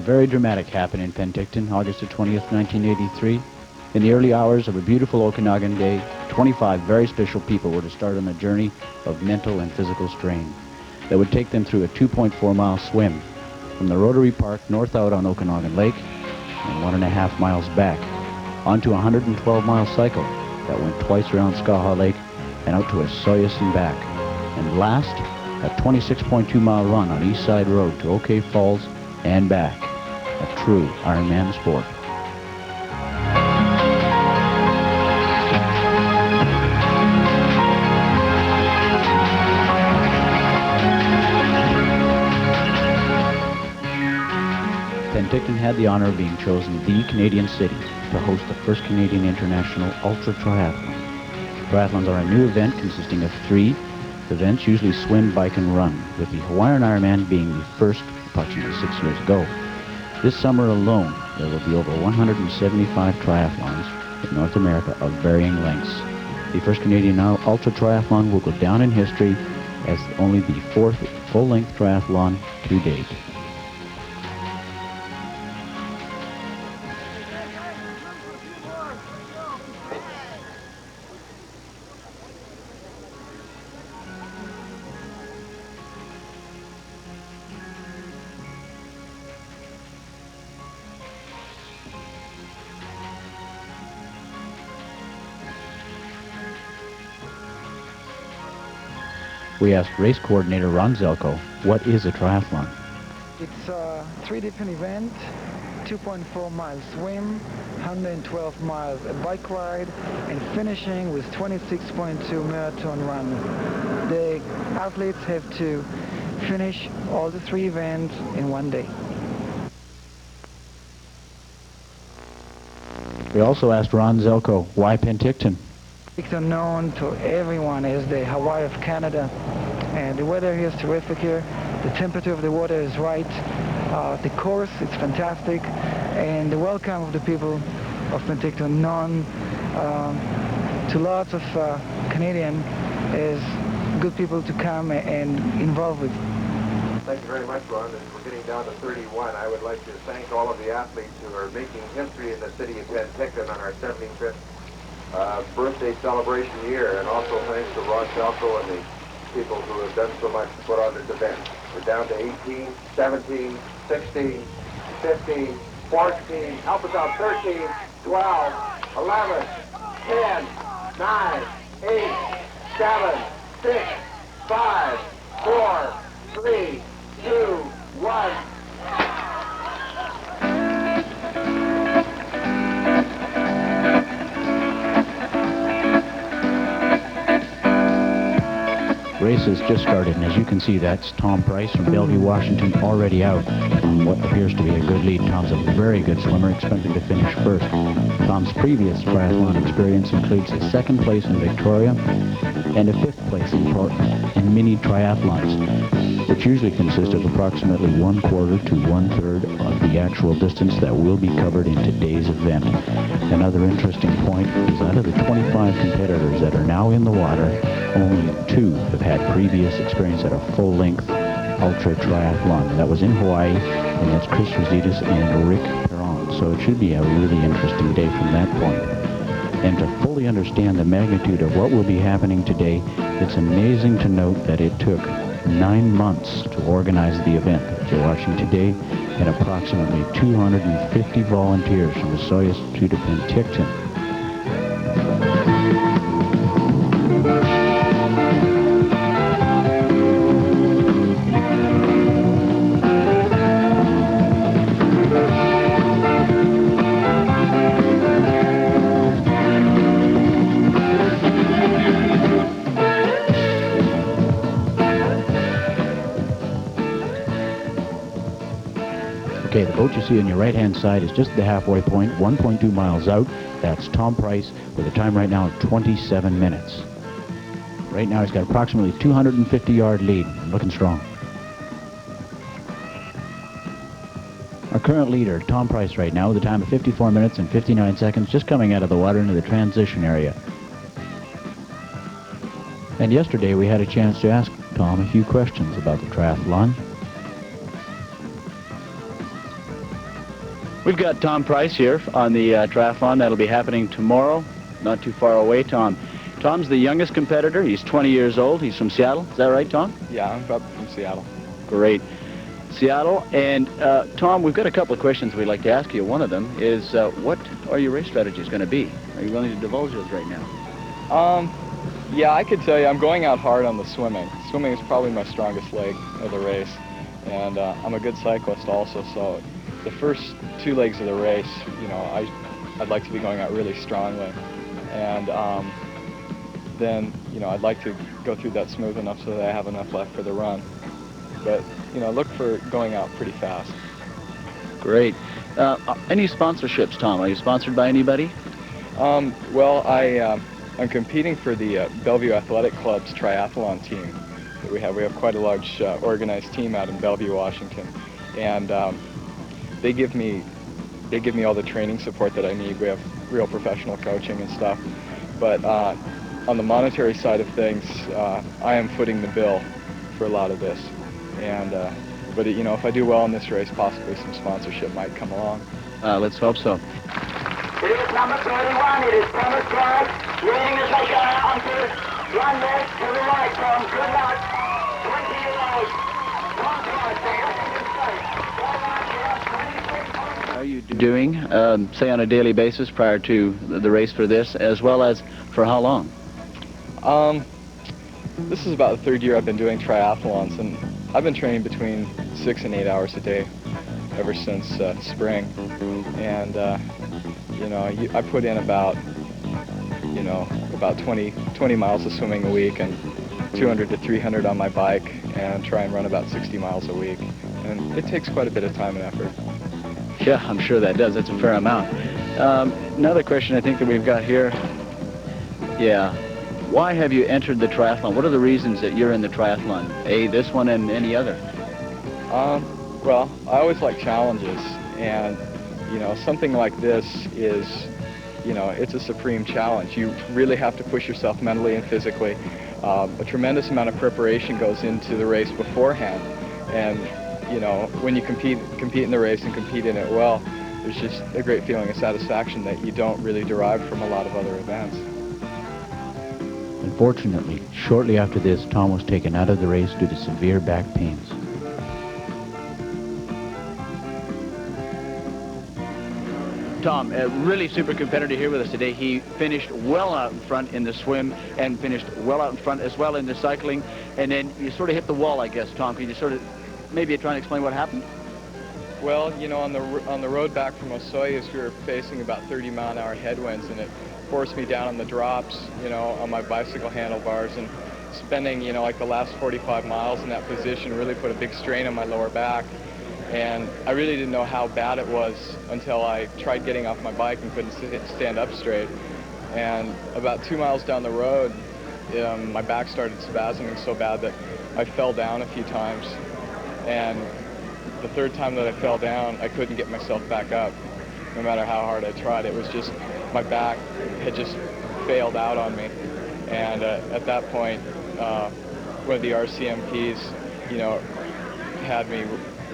very dramatic happened in Penticton, August the 20th, 1983. In the early hours of a beautiful Okanagan day, 25 very special people were to start on a journey of mental and physical strain that would take them through a 2.4-mile swim from the Rotary Park north out on Okanagan Lake and 1.5 miles back onto a 112-mile cycle that went twice around Skaha Lake and out to Osoyoos and back. And last, a 26.2-mile run on East Side Road to OK Falls and back. A true Ironman sport. Penticton had the honor of being chosen the Canadian city to host the first Canadian International Ultra Triathlon. Triathlons are a new event consisting of 3 events, usually swim, bike, and run, with the Hawaiian Ironman being the first approximately 6 years ago. This summer alone, there will be over 175 triathlons in North America of varying lengths. The first Canadian Ultra Triathlon will go down in history as only the 4th full-length triathlon to date. We asked race coordinator Ron Zelko, what is a triathlon? It's 3 different events, 2.4 miles swim, 112 miles a bike ride, and finishing with 26.2 marathon run. The athletes have to finish all the 3 events in one day. We also asked Ron Zelko, why Penticton? It's known to everyone as the Hawaii of Canada, and the weather here is terrific here. The temperature of the water is right. The course is fantastic, and the welcome of the people of Penticton, known to lots of Canadian, is good people to come and involve with. Thank you very much, Ron. As we're getting down to 31, I would like to thank all of the athletes who are making history in the city of Penticton on our 75th birthday celebration year, and also thanks to Ron Zelko and the people who have done so much to put on this event. We're down to 18, 17, 16, 15, 14, help us out, 13, 12, 11, 10, 9, 8, 7, 6, 5, 4, 3, 2, 1. Race has just started, and as you can see, that's Tom Price from Bellevue, Washington, already out on what appears to be a good lead. Tom's a very good swimmer, expected to finish first. Tom's previous triathlon experience includes a 2nd place in Victoria and a 5th place in mini triathlons, which usually consist of approximately 1/4 to 1/3 of the actual distance that will be covered in today's event. Another interesting point is out of the 25 competitors that are now in the water, only 2 have had previous experience at a full-length ultra triathlon. That was in Hawaii, and that's Chris Rositas and Rick Perron. So it should be a really interesting day from that point. And to fully understand the magnitude of what will be happening today, it's amazing to note that it took 9 months to organize the event that you're watching today, and approximately 250 volunteers from Osoyoos to Penticton. Okay, the boat you see on your right-hand side is just the halfway point, 1.2 miles out. That's Tom Price with a time right now of 27 minutes. Right now he's got approximately 250-yard lead, looking strong. Our current leader, Tom Price, right now with a time of 54 minutes and 59 seconds, just coming out of the water into the transition area. And yesterday we had a chance to ask Tom a few questions about the triathlon. We've got Tom Price here on the triathlon. That'll be happening tomorrow, not too far away, Tom. Tom's the youngest competitor. He's 20 years old. He's from Seattle. Is that right, Tom? Yeah, I'm from Seattle. Great. Seattle. And Tom, we've got a couple of questions we'd like to ask you. One of them is, what are your race strategies going to be? Are you willing to divulge those right now? Yeah, I could tell you I'm going out hard on the swimming. Swimming is probably my strongest leg of the race. And I'm a good cyclist also, so the first 2 legs of the race, you know, I'd like to be going out really strongly. And then, you know, I'd like to go through that smooth enough so that I have enough left for the run. But, you know, look for going out pretty fast. Great. Any sponsorships, Tom? Are you sponsored by anybody? Well, I'm competing for the Bellevue Athletic Club's triathlon team that we have. We have quite a large organized team out in Bellevue, Washington. And they give me all the training support that I need. We have real professional coaching and stuff. But on the monetary side of things, I am footing the bill for a lot of this. And but you know, if I do well in this race, possibly some sponsorship might come along. Let's hope so. It is number 31. It is Penticton. Leading as they go out onto 1 left to the right from good luck. 20 years old. 1 point. How are you doing, say, on a daily basis prior to the race for this, as well as for how long? This is about the 3rd year I've been doing triathlons, and I've been training between 6 and 8 hours a day ever since spring. And you know, I put in about 20 miles of swimming a week and 200 to 300 on my bike, and try and run about 60 miles a week. And it takes quite a bit of time and effort. Yeah, I'm sure that does. That's a fair amount. Another question I think that we've got here. Yeah. Why have you entered the triathlon? What are the reasons that you're in the triathlon? This one and any other? Well, I always like challenges, and you know, something like this is, you know, it's a supreme challenge. You really have to push yourself mentally and physically. A tremendous amount of preparation goes into the race beforehand, and you know, when you compete in the race and compete in it well, there's just a great feeling of satisfaction that you don't really derive from a lot of other events. Unfortunately, shortly after this, Tom was taken out of the race due to severe back pains. Tom, a really super competitor here with us today. He finished well out in front in the swim and finished well out in front as well in the cycling. And then you sort of hit the wall, I guess, Tom. Can you sort of maybe try and explain what happened? Well, you know, on the road back from Osoyoos, we were facing about 30-mile-an-hour headwinds, and it forced me down on the drops, you know, on my bicycle handlebars, and spending, you know, like the last 45 miles in that position really put a big strain on my lower back. And I really didn't know how bad it was until I tried getting off my bike and couldn't stand up straight. And about 2 miles down the road, my back started spasming so bad that I fell down a few times. And the 3rd time that I fell down, I couldn't get myself back up, no matter how hard I tried. It was just, my back had just failed out on me. And at that point, one of the RCMPs, you know, had me,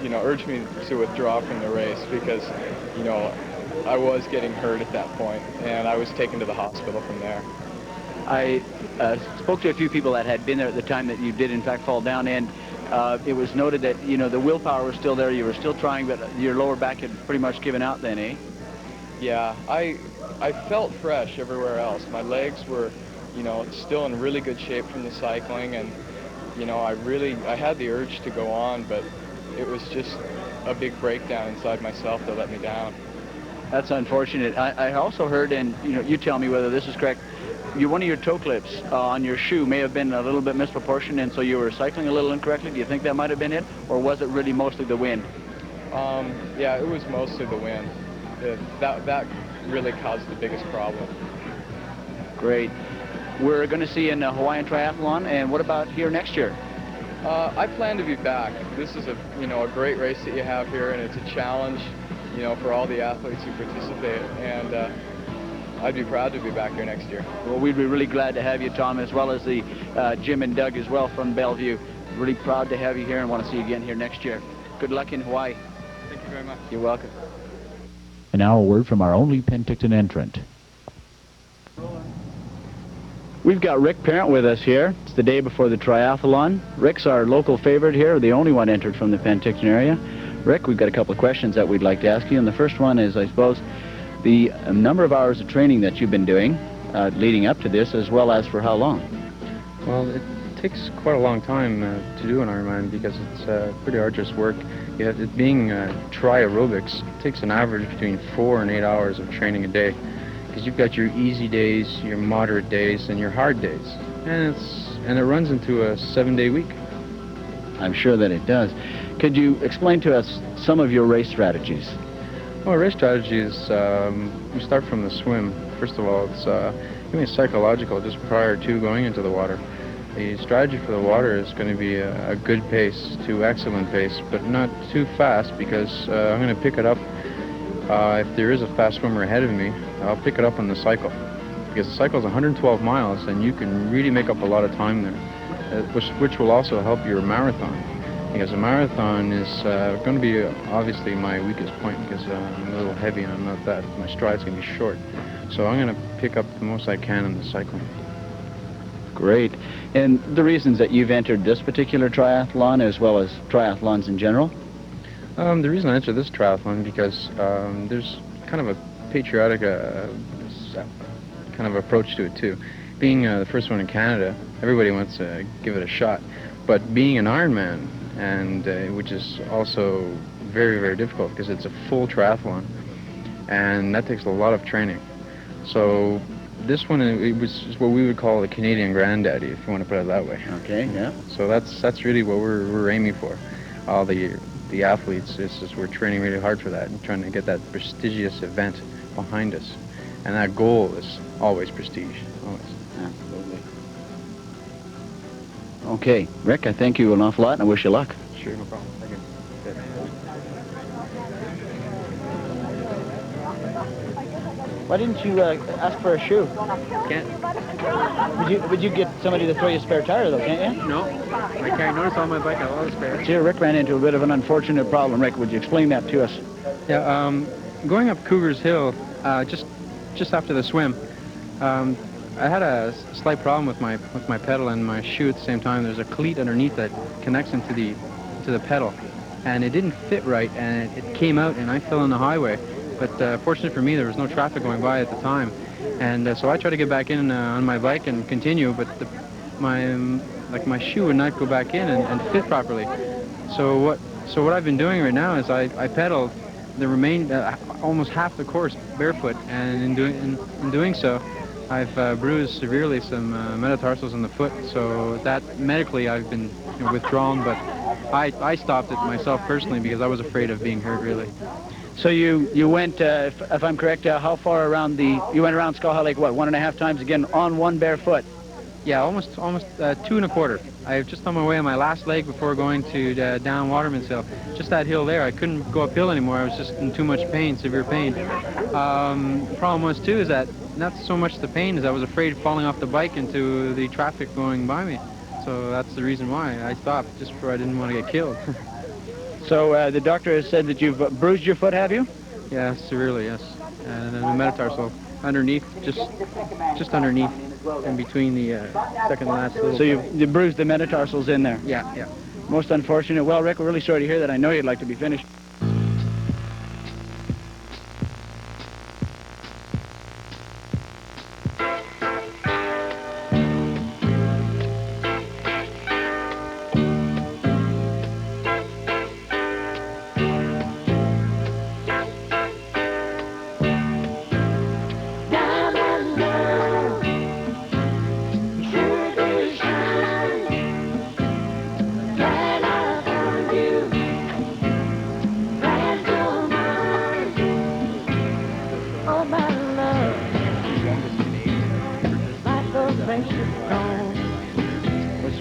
you know, urged me to withdraw from the race because, you know, I was getting hurt at that point, and I was taken to the hospital from there. I spoke to a few people that had been there at the time that you did in fact fall down, and it was noted that, you know, the willpower was still there, you were still trying, but your lower back had pretty much given out then, eh? Yeah, I felt fresh everywhere else. My legs were, you know, still in really good shape from the cycling, and, you know, I had the urge to go on, but it was just a big breakdown inside myself that let me down. That's unfortunate. I also heard, and you know, you tell me whether this is correct, one of your toe clips on your shoe may have been a little bit misproportioned, and so you were cycling a little incorrectly. Do you think that might have been it, or was it really mostly the wind? Yeah, it was mostly the wind. That really caused the biggest problem. Great. We're going to see you in the Hawaiian Triathlon, and what about here next year? I plan to be back. This is a great race that you have here, and it's a challenge, you know, for all the athletes who participate, and I'd be proud to be back here next year. Well, we'd be really glad to have you, Tom, as well as the Jim and Doug as well from Bellevue. Really proud to have you here and want to see you again here next year. Good luck in Hawaii. Thank you very much. You're welcome. And now a word from our only Penticton entrant. We've got Rick Parent with us here. It's the day before the triathlon. Rick's our local favorite here, the only one entered from the Penticton area. Rick, we've got a couple of questions that we'd like to ask you, and the first one is, I suppose, the number of hours of training that you've been doing leading up to this, as well as for how long? Well, it takes quite a long time to do an Ironman because it's pretty arduous work. It being tri-aerobics, it takes an average between 4 and 8 hours of training a day. Because you've got your easy days, your moderate days, and your hard days. And it runs into a 7-day week. I'm sure that it does. Could you explain to us some of your race strategies? Well, race strategy is, we start from the swim. First of all, it's psychological just prior to going into the water. The strategy for the water is going to be a good pace to excellent pace, but not too fast, because I'm going to pick it up. If there is a fast swimmer ahead of me, I'll pick it up on the cycle, because the cycle is 112 miles, and you can really make up a lot of time there, which will also help your marathon, because a marathon is going to be obviously my weakest point, because I'm a little heavy and I'm not that, my stride's going to be short. So I'm going to pick up the most I can in the cycling. Great. And the reasons that you've entered this particular triathlon, as well as triathlons in general? The reason I entered this triathlon because there's kind of a patriotic kind of approach to it too. Being the first one in Canada, everybody wants to give it a shot, but being an Ironman, and which is also very, very difficult because it's a full triathlon, and that takes a lot of training. So this one, it was what we would call the Canadian granddaddy, if you want to put it that way. Okay, yeah. So that's really what we're aiming for. All the athletes, we're training really hard for that and trying to get that prestigious event behind us. And that goal is always prestige, always. Absolutely. Okay, Rick, I thank you an awful lot and I wish you luck. Sure, no problem. Thank you. Good. Why didn't you ask for a shoe? Can't. Would you get somebody to throw you a spare tire though, can't you? No, I can't. Notice on my bike I have all the spares. See, Rick ran into a bit of an unfortunate problem. Rick, would you explain that to us? Yeah, going up Cougar's Hill, just after the swim, I had a slight problem with my pedal and my shoe at the same time. There's a cleat underneath that connects into the pedal, and it didn't fit right, and it came out, and I fell on the highway. But fortunately for me, there was no traffic going by at the time, and so I tried to get back in on my bike and continue, but my shoe would not go back in and fit properly. So what I've been doing right now is I pedal the almost half the course barefoot, and in doing so, I've bruised severely some metatarsals in the foot. So that medically I've been withdrawn, but I stopped it myself personally because I was afraid of being hurt really. So you went, if I'm correct, how far around you went around Skull Lake, what, 1.5 times again on one bare foot? Yeah, almost 2 1/4. I was just on my way on my last leg before going to down Waterman's Hill. Just that hill there, I couldn't go uphill anymore. I was just in too much pain, severe pain. The problem was too is that not so much the pain as I was afraid of falling off the bike into the traffic going by me. So that's the reason why I stopped, just for I didn't want to get killed. So the doctor has said that you've bruised your foot, have you? Yeah, severely, yes. And then the metatarsal underneath, just underneath, in between the second to last little. So you bruised the metatarsals in there? Yeah, yeah. Most unfortunate. Well, Rick, we're really sorry to hear that. I know you'd like to be finished.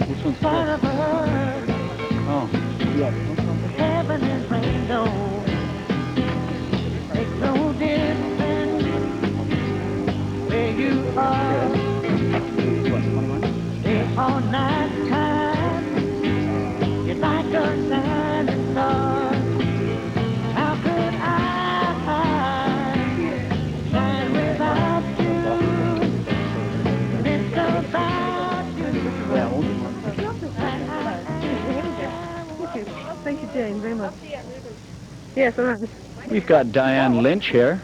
Which one's first? Oh, yeah. Heaven is rained on. Makes no difference where you are. Stay all night time. You're like a shining star. How could I Jane, very much. Yes, all right. We've got Dyane Lynch here.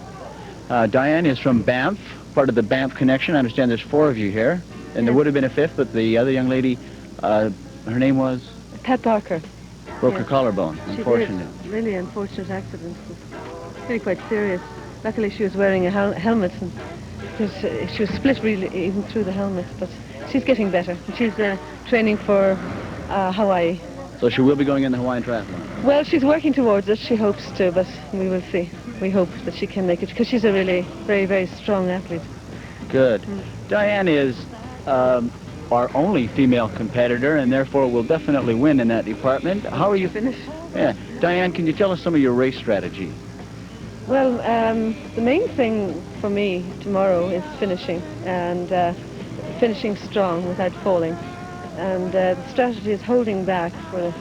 Dyane is from Banff, part of the Banff connection. I understand there's 4 of you here, and there would have been a 5th, but the other young lady, her name was? Pat Barker. Broke her collarbone, unfortunately. She did. Really unfortunate accident. Really quite serious. Luckily she was wearing a helmet, and she was split really even through the helmet, but she's getting better. She's training for Hawaii. So she will be going in the Hawaiian Triathlon? Well, she's working towards it. She hopes to, but we will see. We hope that she can make it, because she's a really very, very strong athlete. Good. Dyane is our only female competitor, and therefore will definitely win in that department. How are you? Finished? Yeah. Dyane, can you tell us some of your race strategy? Well, the main thing for me tomorrow is finishing, and finishing strong without falling. And the strategy is holding back for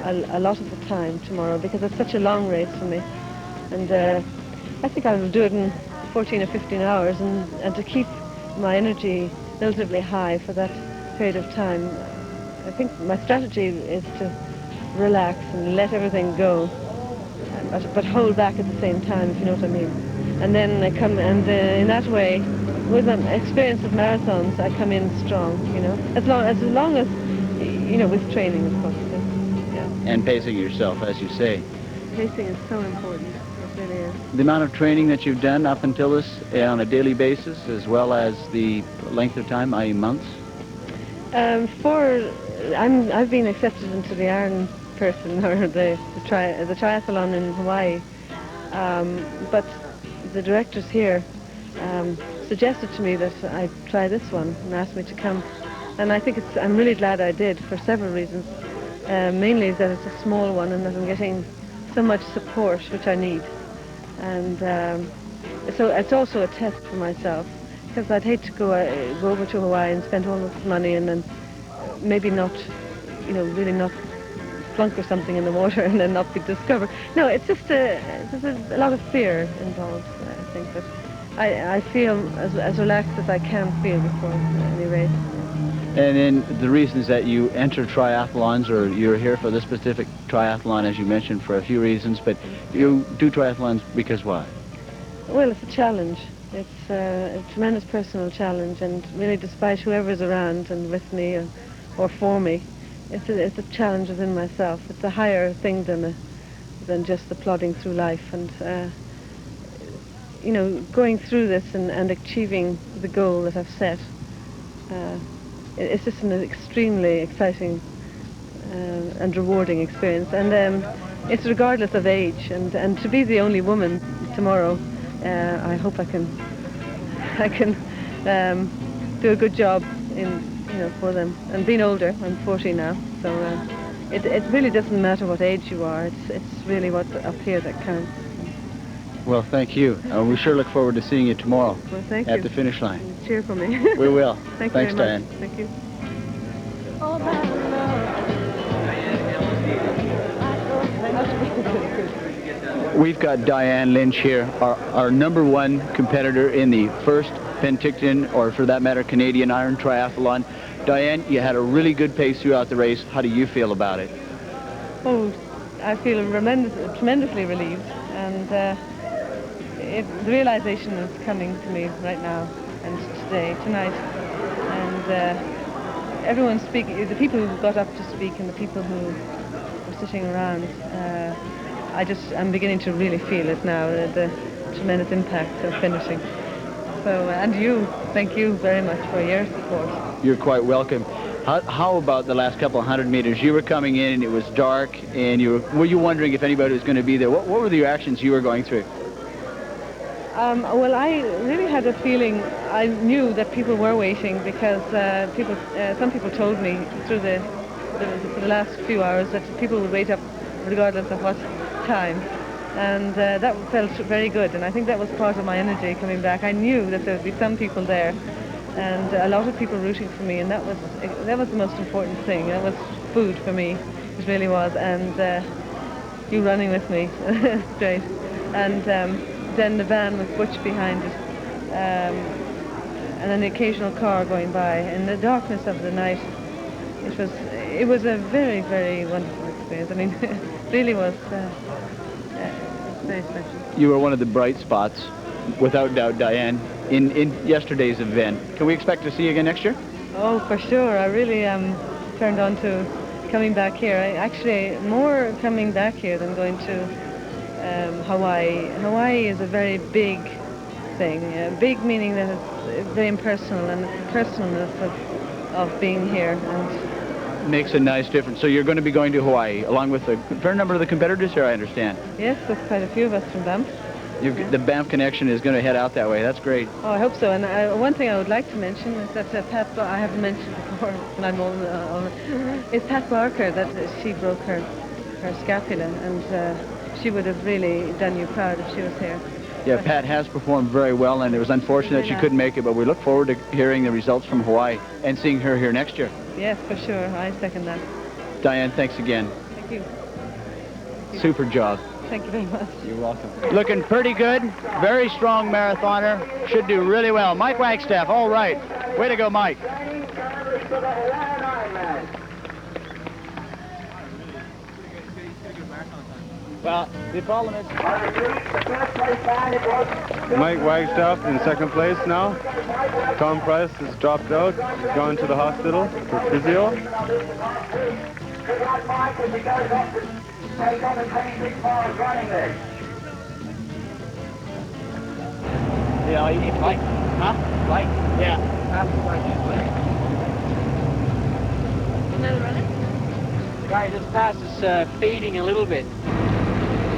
a lot of the time tomorrow, because it's such a long race for me. And I think I will do it in 14 or 15 hours, and to keep my energy relatively high for that period of time. I think my strategy is to relax and let everything go, but hold back at the same time, if you know what I mean. And then in that way, with my experience of marathons, I come in strong, you know, as long as you know, with training, of course. Yeah. And pacing yourself, as you say. Pacing is so important. It really is. The amount of training that you've done up until this on a daily basis, as well as the length of time, i.e. months? I've been accepted into the Ironperson, or the triathlon in Hawaii, but the directors here suggested to me that I try this one and asked me to come, and I think I'm really glad I did, for several reasons. Mainly that it's a small one and that I'm getting so much support, which I need, and so it's also a test for myself, because I'd hate to go over to Hawaii and spend all this money and then maybe not, you know, really not flunk or something in the water and then not be discovered. No, it's just there's a lot of fear involved, I think, but I feel as relaxed as I can feel before any race. And then the reasons that you enter triathlons, or you're here for this specific triathlon, as you mentioned, for a few reasons, but you do triathlons because why? Well, it's a challenge. It's a tremendous personal challenge, and really, despite whoever's around and with me or for me, it's a challenge within myself. It's a higher thing than just the plodding through life, and you know, going through this and achieving the goal that I've set. It's just an extremely exciting and rewarding experience, and it's regardless of age. And to be the only woman tomorrow, I hope I can do a good job for them. And being older, I'm 40 now, so it really doesn't matter what age you are. It's really what's up here that counts. Well, thank you. We sure look forward to seeing you tomorrow. Well, thank you. At the finish line. Cheer for me. We will. Thanks very much. Dyane. Thank you. We've got Dyane Lynch here, our #1 competitor in the first Penticton, or for that matter, Canadian Iron Triathlon. Dyane, you had a really good pace throughout the race. How do you feel about it? Oh, I feel tremendously relieved, and the realization is coming to me right now and tonight, and everyone's speaking, the people who got up to speak and the people who were sitting around, I'm beginning to really feel it now, the tremendous impact of finishing. So, and you, thank you very much for your support. You're quite welcome. How about the last couple of 100 meters? You were coming in and it was dark, and were you wondering if anybody was going to be there? What were the reactions you were going through? Well, I really had a feeling, I knew that people were waiting, because some people told me through the last few hours that people would wait up regardless of what time, and that felt very good, and I think that was part of my energy coming back. I knew that there would be some people there, and a lot of people rooting for me, and that was the most important thing. That was food for me, it really was, and you running with me, great, and then the van with Butch behind it, and then the occasional car going by. In the darkness of the night, it was a very, very wonderful experience. I mean, really was very special. You were one of the bright spots, without doubt, Dyane, in yesterday's event. Can we expect to see you again next year? Oh, for sure. I really am turned on to coming back here. I actually more coming back here than going to Hawaii. Hawaii is a very big thing. Big meaning that it's very impersonal, and the personalness of being here. And makes a nice difference. So you're going to be going to Hawaii along with a fair number of the competitors here, I understand. yes, there's quite a few of us from Banff. The Banff connection is going to head out that way. That's great. Oh, I hope so. And one thing I would like to mention is that Pat, I haven't mentioned before, and I'm on it's Pat Barker that she broke her scapula, and she would have really done you proud if she was here. Yeah, Pat has performed very well, and it was unfortunate she couldn't make it, but we look forward to hearing the results from Hawaii and seeing her here next year. Yes, for sure. I second that. Dyane, thanks again. Thank you. Super job. Thank you very much. You're welcome. Looking pretty good. Very strong marathoner. Should do really well. Mike Wagstaff, all right. Way to go, Mike. Well, the problem is... Mike Wagstaff in second place now. Tom Price has dropped out. He's gone to the hospital for physio. Yeah, it's Mike. Huh? Mike? Yeah. Guys, this pass is fading a little bit.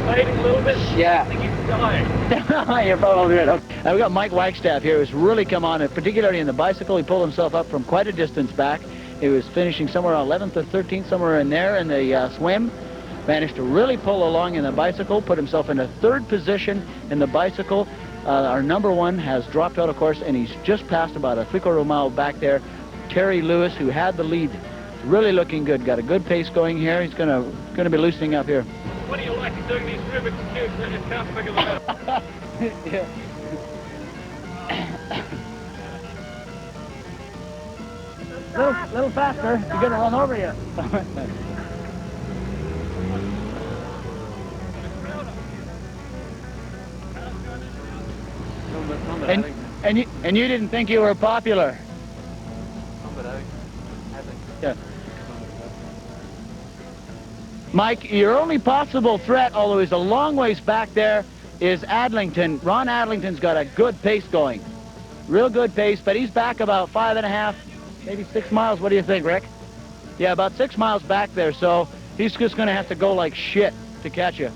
Fading a little bit? Yeah. I think he's dying. You're probably right. Okay. Now, we've got Mike Wagstaff here who's really come on, particularly in the bicycle. He pulled himself up from quite a distance back. He was finishing somewhere 11th or 13th, somewhere in there in the swim. Managed to really pull along in the bicycle, put himself in a third position in the bicycle. Our number one has dropped out, of course, and he's just passed about a 3/4 mile back there. Terry Lewis, who had the lead, really looking good. Got a good pace going here. He's gonna be loosening up here. What do you like doing these Rubik's Cubes? I just can't figure them out. Yeah. Little faster. You're gonna run over you. And you didn't think you were popular. Yeah. Mike, your only possible threat, although he's a long ways back there, is Adlington. Ron Adlington's got a good pace going. Real good pace, but he's back about 5.5, maybe 6 miles. What do you think, Rick? Yeah, about 6 miles back there, so he's just going to have to go like shit to catch you.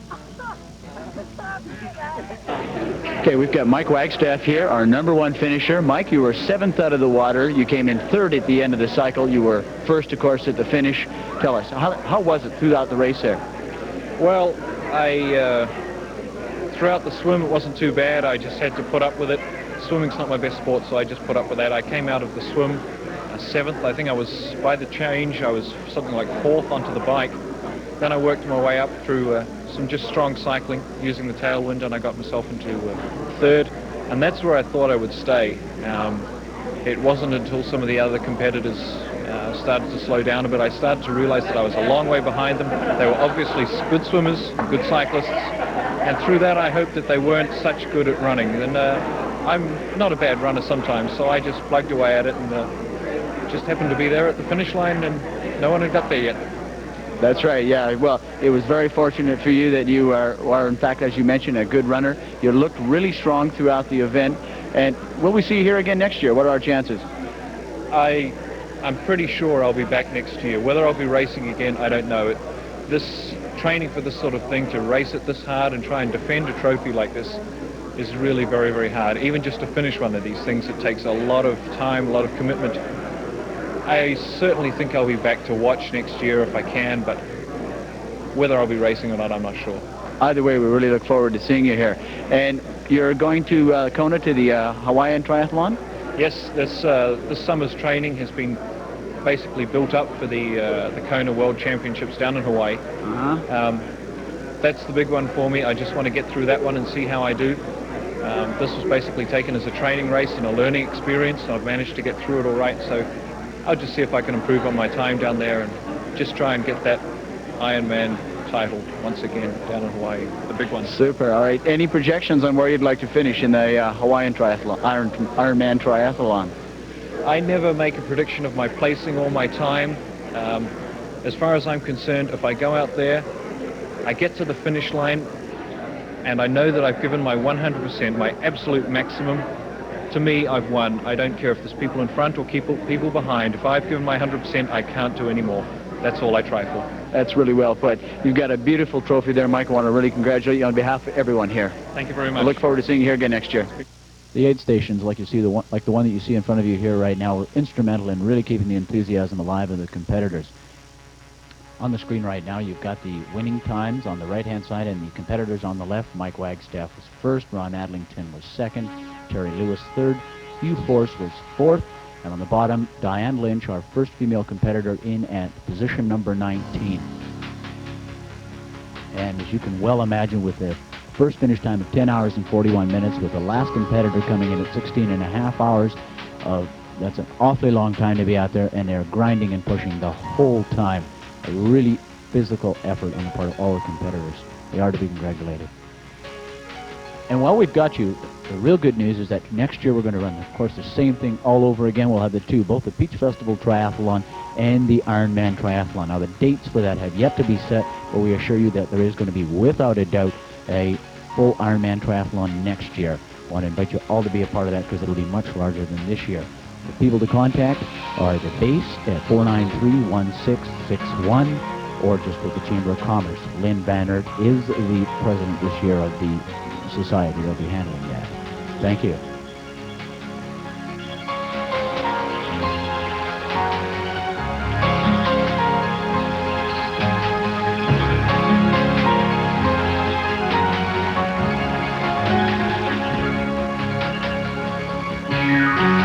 Okay, we've got Mike Wagstaff here, our number one finisher. Mike, you were 7th out of the water. You came in 3rd at the end of the cycle. You were 1st, of course, at the finish. Tell us, how was it throughout the race there? Well, throughout the swim, it wasn't too bad. I just had to put up with it. Swimming's not my best sport, so I just put up with that. I came out of the swim 7th. I think I was, by the change, I was something like 4th onto the bike. Then I worked my way up through some just strong cycling using the tailwind, and I got myself into 3rd, and that's where I thought I would stay. It wasn't until some of the other competitors started to slow down a bit, I started to realize that I was a long way behind them. They were obviously good swimmers, good cyclists, and through that I hoped that they weren't such good at running. And I'm not a bad runner sometimes, so I just plugged away at it, and just happened to be there at the finish line, and no one had got there yet. That's right, yeah. Well, it was very fortunate for you that you are, in fact, as you mentioned, a good runner. You looked really strong throughout the event. And will we see you here again next year? What are our chances? I'm pretty sure I'll be back next year. Whether I'll be racing again, I don't know. This training for this sort of thing, to race it this hard and try and defend a trophy like this, is really very, very hard. Even just to finish one of these things, it takes a lot of time, a lot of commitment. I certainly think I'll be back to watch next year if I can, but whether I'll be racing or not, I'm not sure. Either way, we really look forward to seeing you here. And you're going to Kona to the Hawaiian Triathlon? Yes, this summer's training has been basically built up for the Kona World Championships down in Hawaii. That's the big one for me. I just want to get through that one and see how I do. This was basically taken as a training race and a learning experience, and I've managed to get through it all right. So I'll just see if I can improve on my time down there and just try and get that Ironman title once again down in Hawaii, the big one. Super. All right. Any projections on where you'd like to finish in the Hawaiian triathlon, Ironman triathlon? I never make a prediction of my placing or my time. As far as I'm concerned, if I go out there, I get to the finish line, and I know that I've given my 100%, my absolute maximum. To me, I've won. I don't care if there's people in front or people behind. If I've given my 100%, I can't do any more. That's all I try for. That's really well put. You've got a beautiful trophy there, Mike. I want to really congratulate you on behalf of everyone here. Thank you very much. I look forward to seeing you here again next year. The aid stations, like the one that you see in front of you here right now, were instrumental in really keeping the enthusiasm alive of the competitors. On the screen right now, you've got the winning times on the right-hand side and the competitors on the left. Mike Wagstaff was first, Ron Adlington was second, Terry Lewis third, Hugh Force was fourth, and on the bottom, Dyane Lynch, our first female competitor, in at position number 19. And as you can well imagine, with the first finish time of 10 hours and 41 minutes, with the last competitor coming in at 16 and a half hours, that's an awfully long time to be out there, and they're grinding and pushing the whole time. A really physical effort on the part of all the competitors. They are to be congratulated. And while we've got you, the real good news is that next year we're going to run, of course, the same thing all over again. We'll have the two, both the Peach Festival Triathlon and the Ironman Triathlon. Now, the dates for that have yet to be set, but we assure you that there is going to be, without a doubt, a full Ironman Triathlon next year. I want to invite you all to be a part of that because it'll be much larger than this year. The people to contact are the base at 493-1661, or just with the Chamber of Commerce. Lynn Bannert is the president this year of the society. They'll be handling that. Thank you. Thank you.